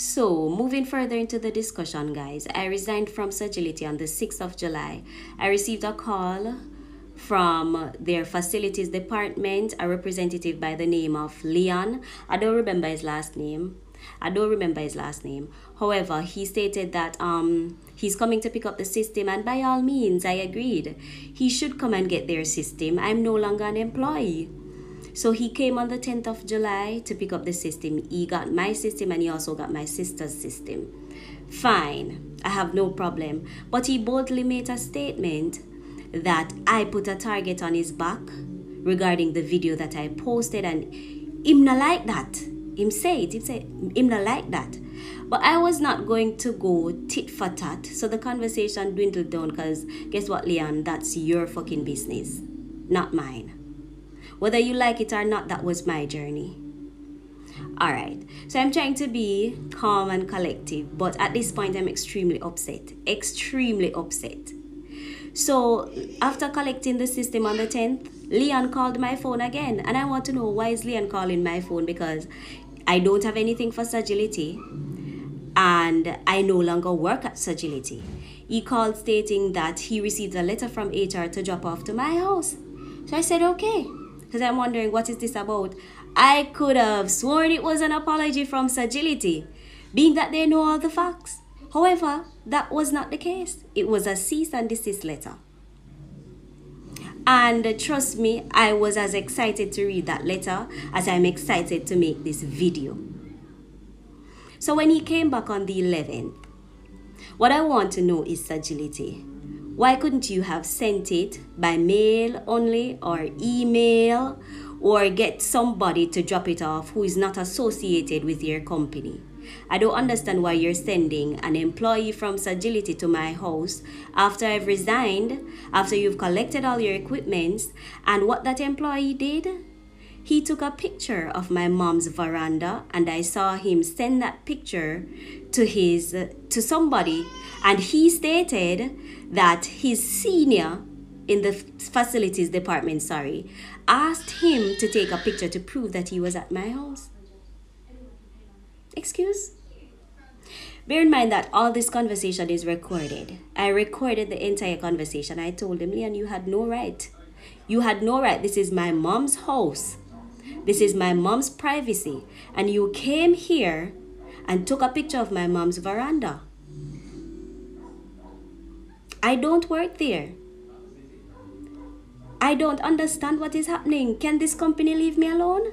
So, moving further into the discussion, guys, I resigned from Sagility on the 6th of July. I received a call from their facilities department, a representative by the name of Leon. I don't remember his last name. However, he stated that he's coming to pick up the system, and by all means, I agreed. He should come and get their system. I'm no longer an employee. So he came on the 10th of July to pick up the system. He got my system and he also got my sister's system. Fine, I have no problem. But he boldly made a statement that I put a target on his back regarding the video that I posted, and him not like that. Him said him not like that. But I was not going to go tit for tat. So the conversation dwindled down because guess what, Leon? That's your fucking business, not mine. Whether you like it or not, that was my journey. Alright, so I'm trying to be calm and collective, but at this point I'm extremely upset. Extremely upset. So after collecting the system on the 10th, Leon called my phone again. And I want to know, why is Leon calling my phone? Because I don't have anything for Sagility and I no longer work at Sagility. He called stating that he received a letter from HR to drop off to my house. So I said, okay. Because I'm wondering, what is this about? I could have sworn it was an apology from Sagility, being that they know all the facts. However, that was not the case. It was a cease and desist letter. And trust me, I was as excited to read that letter as I'm excited to make this video. So when he came back on the 11th, what I want to know is, Sagility, why couldn't you have sent it by mail only or email, or get somebody to drop it off who is not associated with your company? I don't understand why you're sending an employee from Sagility to my house after I've resigned, after you've collected all your equipments. And what that employee did, he took a picture of my mom's veranda, and I saw him send that picture to somebody, and he stated that his senior in the facilities department, asked him to take a picture to prove that he was at my house. Excuse? Bear in mind that all this conversation is recorded. I recorded the entire conversation. I told him, Leon, you had no right. You had no right. This is my mom's house. This is my mom's privacy. And you came here and took a picture of my mom's veranda. I don't work there. I don't understand what is happening. Can this company leave me alone?